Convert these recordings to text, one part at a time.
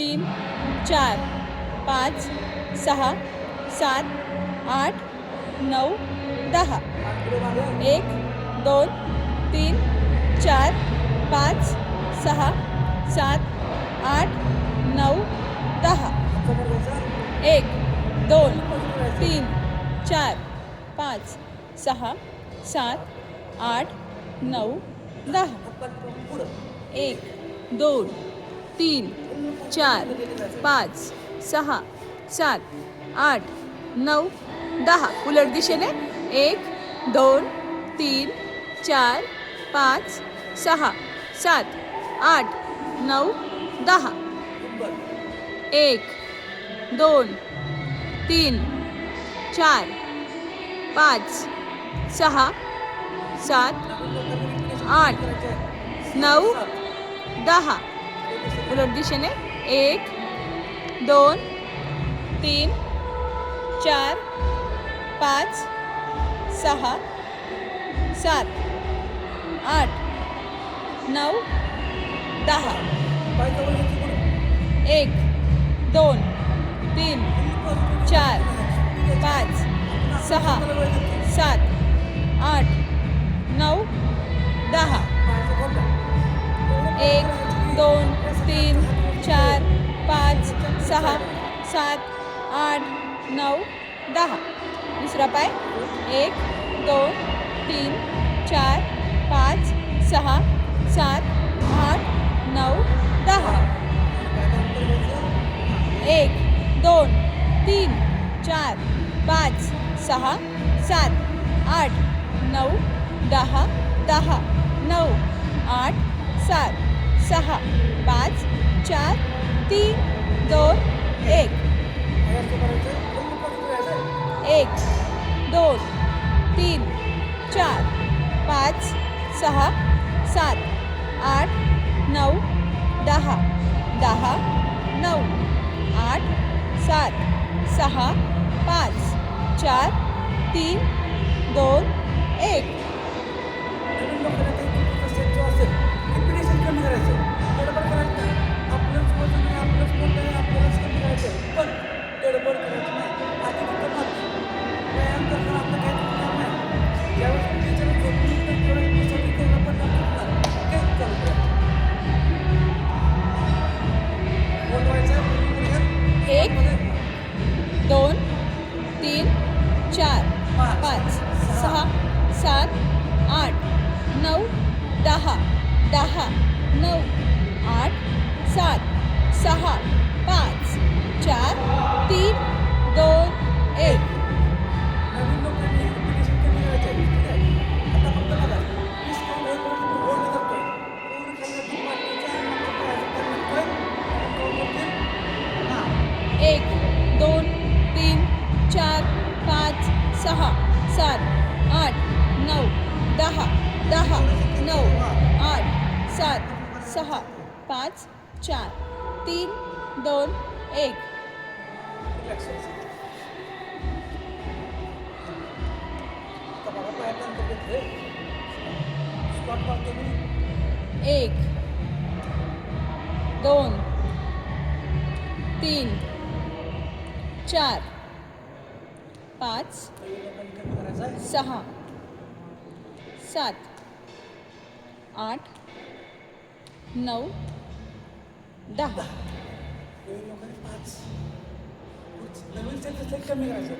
तीन चार पाच सहा सात आठ नऊ दहा. 1 2 3 4 5 6 7 8 9 10. 1 2 3 4 5 6 7 8 9 10. 1 2 3 4 5 6 7 8 9 10. उलट दिशेने 1 2 3 4 5 6 7 8 9 10. 1 2 3 4 5 6 7 8 9 10. उलट दिशेने 1 2 3 4 5 6 7 8 9 10. 1 2 3 4 5 6 7 8 9 10. 1 2 3 4 5 6 7 8 9 10. दुसरा पाय 1 2 3 4 5 6 7 8 9 10. 1 2 3 4 5 6 7 8 9 10 10 9 8 7 6 5 4 3 2 1. 1 2 3 4 5 6 7 8 9 10 10 9 8 7 6 5 4 3 2 1. एक 2 3 4 5 6 7 8 9 10 10 9 8 7 6 5 4 3 2 1. एक 2 3 4 5 6 7 8 9 10 10 9 8 7 6 5 4 3 2 1. एक 2 3 4 5 6 7 8 9 10. कमी करायचं.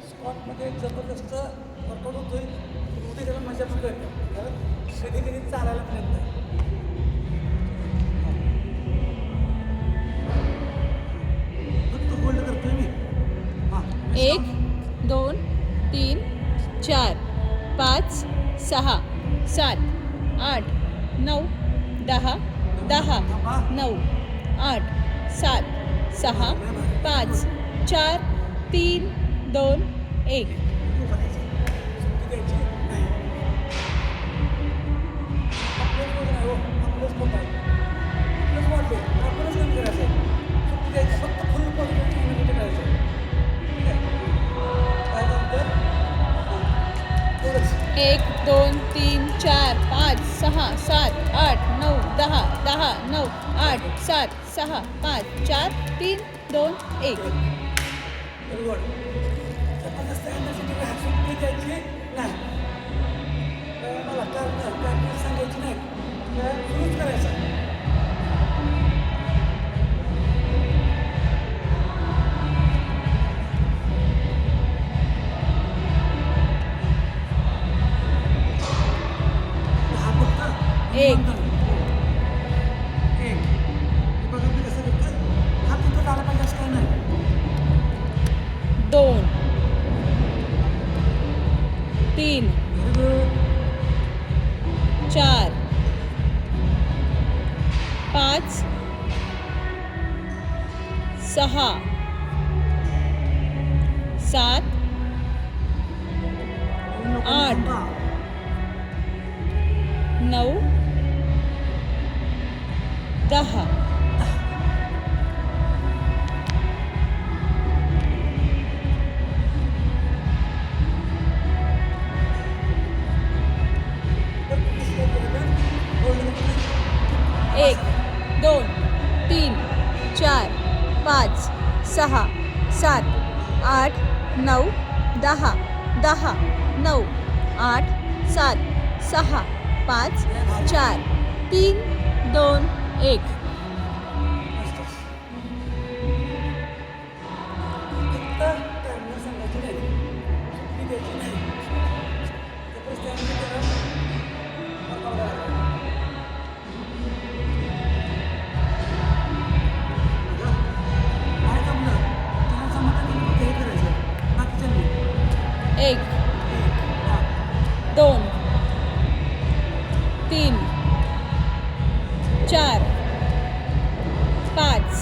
स्कॉटमध्ये जबरदस्त वर्कआउट होतोय, कुठे त्याला मजा पण कळते, कारण कधी कधी चालायला पण येत नाही. फक्त होल्ड करतोय मी. हां 1 2 3 4 5 6 7 8 9 10 10 9 8 7 6 5 4 3 2 1. एक 2 3 4 5 6 7 8 9 10 10 9 8 7 6 5 4 3 2 1. Very good. जबरदस्त येण्यासाठी काय सुट्टी द्यायची नाही. मला कारण सांगायची नाही. सुरूच करायचं. दहा फक्त एक. एक. हे बघा मी कसं करतो. हा तिथं झाला पाहिजे असं काही नाही. 2 3 व्हेरी गुड. 4 5 6 7 आठ. 9 10. एक 2 3 4 5 6 7 8 9 10 10 9 8 7 6 5 4 3 2 1. एक 2 3 4 5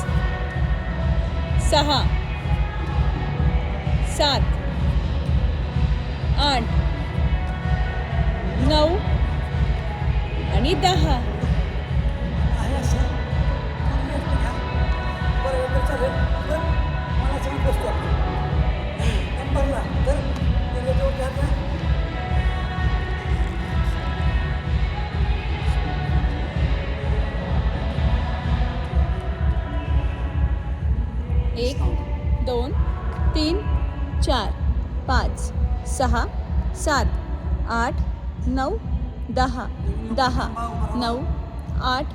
6 7 8 9 आणि 10. आहे असं बरं एकदा चालेल पण मला सगळी बसतो आपण नंबरला तर त्याच्याजवळ द्या का? एक 2 3 4 5 6 7 8 9 10 10 9 8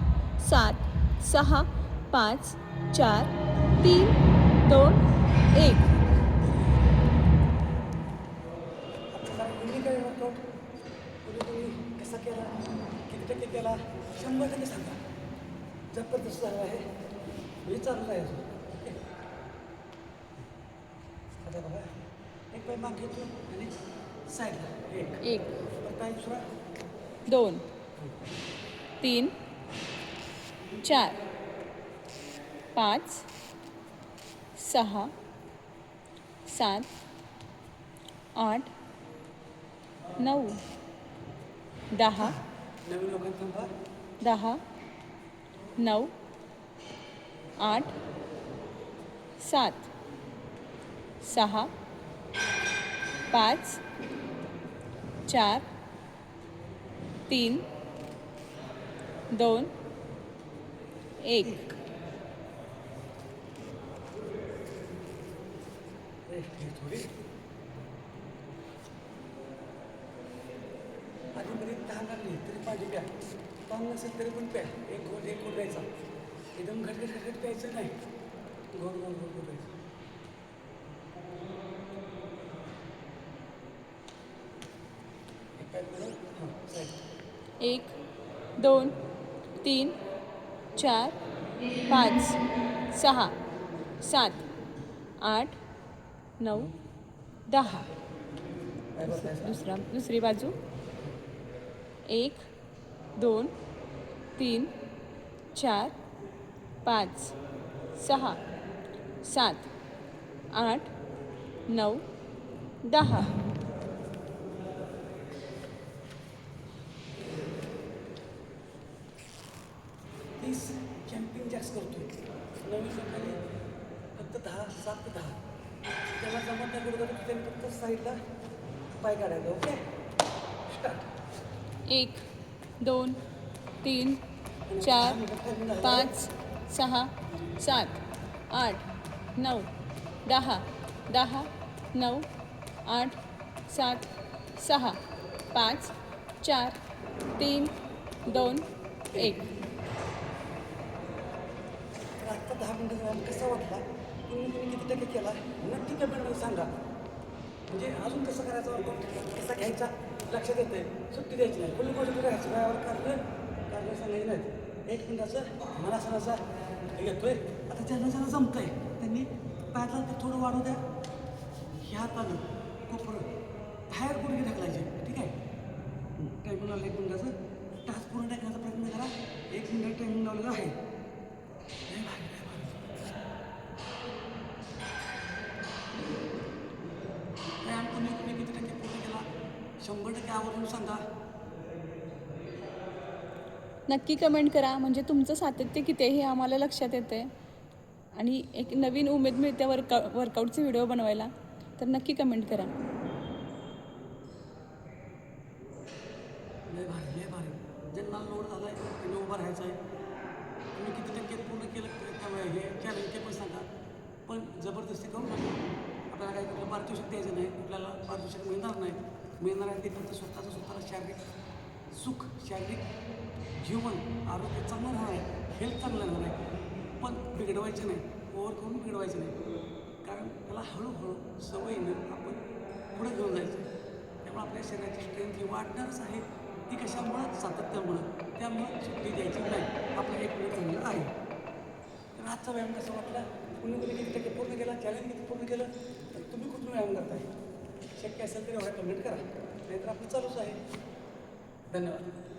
7 6 5 4 3 2 1. आपल्याला कुणी काय वर्कआउट कुणी कसा केला किती टक्के केला 100% सांगा. जबरदस्त झालं आहे. हे चालू आहे अजून. ओके आता बघा एक पाय मागे घेतो आणि साईडला एक एक तर पाय दुसरा 2 3 4 5 6 7 8 9 10 नवीन लोकांना 10 9 8 7 6 5 4 3 2 1. थोडी आधी मध्ये तहान लागली तरी पाणी प्या. तहान नसेल तरी पण प्या. एक घोट प्यायचा. एकदम घटघट प्यायचं नाही. गोड गोड गोड गोड प्यायचं. एक पाय पुढं हां साईड 1 2 3 4 5 6 7 8 9 10. पाय बसायचा. दुसरी बाजू 1 2 3 4 5 6 7 8 9 10. जम्पिंग जॅक्स करतोय. नवीन लोकांनी फक्त 10 7 ते 10 त्याला जमत नाही करत तर त्यांनी फक्त साईडला पाय काढायचा. Okay start. 1 2 3 4 5 6 7 8 9 10 10 9 8 7 6 5 4 3 2 1. तर आत्ता 10 मिनटाचा व्यायाम कसा वाटला तुम्ही किती टक्के केला नक्की कमेंटमध्ये सांगा. म्हणजे अजून कसं करायचं वर्कआउट कसा घ्यायचा लक्षात येतं आहे. सुट्टी द्यायची नाही फुल पॉझिटिव्ह राहायचं व्यायावर कारण सांगायचं नाहीत. 1 मिनिटाचं मनासनाचा घेतोय. आता ज्यांना ज्यांना जमतं आहे त्यांनी पायातला ते थोडं वाढू द्या. ह्या हातानं कोपरं बाहेर गुडघे ढकलायचे. ठीक आहे. टायमिंग लावलं 1 मिनिटाचं तास पूर्ण टाकण्याचा प्रयत्न करा. 1 मिनिट टायमिंग लावलेलं आहे. लय भारी, लय भारी. व्यायाम तुम्ही किती टक्के पूर्ण केला 100% आवर्जून सांगा. नक्की कमेंट करा, म्हणजे तुमचं सातत्य किती आहे हे आम्हाला लक्षात येतं आहे आणि एक नवीन उमेद मिळते वर्कआउटचे व्हिडिओ बनवायला. तर नक्की कमेंट करा. लय भारी, लय भारी. ज्यांना लोड झाला आहे त्यांनी उभं राहायचं आहे. तुम्ही किती टक्के पूर्ण केलं त्यामुळे हे चॅलेंज ते पण सांगा. पण जबरदस्ती करू नका. आपल्याला काही कुठलं पारितोषिक द्यायचं नाही. कुठल्याला पारितोषिक मिळणार नाही. मिळणार आहे ते फक्त स्वतःला शारीरिक सुख, शारीरिक जीवन आरोग्य चांगलं राहणार आहे. हेल्थ चांगलं राहणार आहे. पण बिघडवायचं नाही. ओव्हर करून बिघडवायचं नाही. कारण त्याला हळूहळू सवयीनं आपण पुढे घेऊन जायचं आहे. त्यामुळे आपल्या शरीराची स्ट्रेंथ ही वाढणारच आहे. ती कशामुळं सातत्यामुळं. त्यामुळं सुट्टी द्यायची नाही. आपलं 1 मिनिट चांगलं आहे. तर आजचा व्यायाम कसा वाटला कुणी किती टक्के पूर्ण केला चॅलेंज किती पूर्ण केलं तर तुम्ही कुठून व्यायाम करताय शक्य असेल तर एवढा कमेंट करा. नाहीतर आपलं चालूच आहे. धन्यवाद.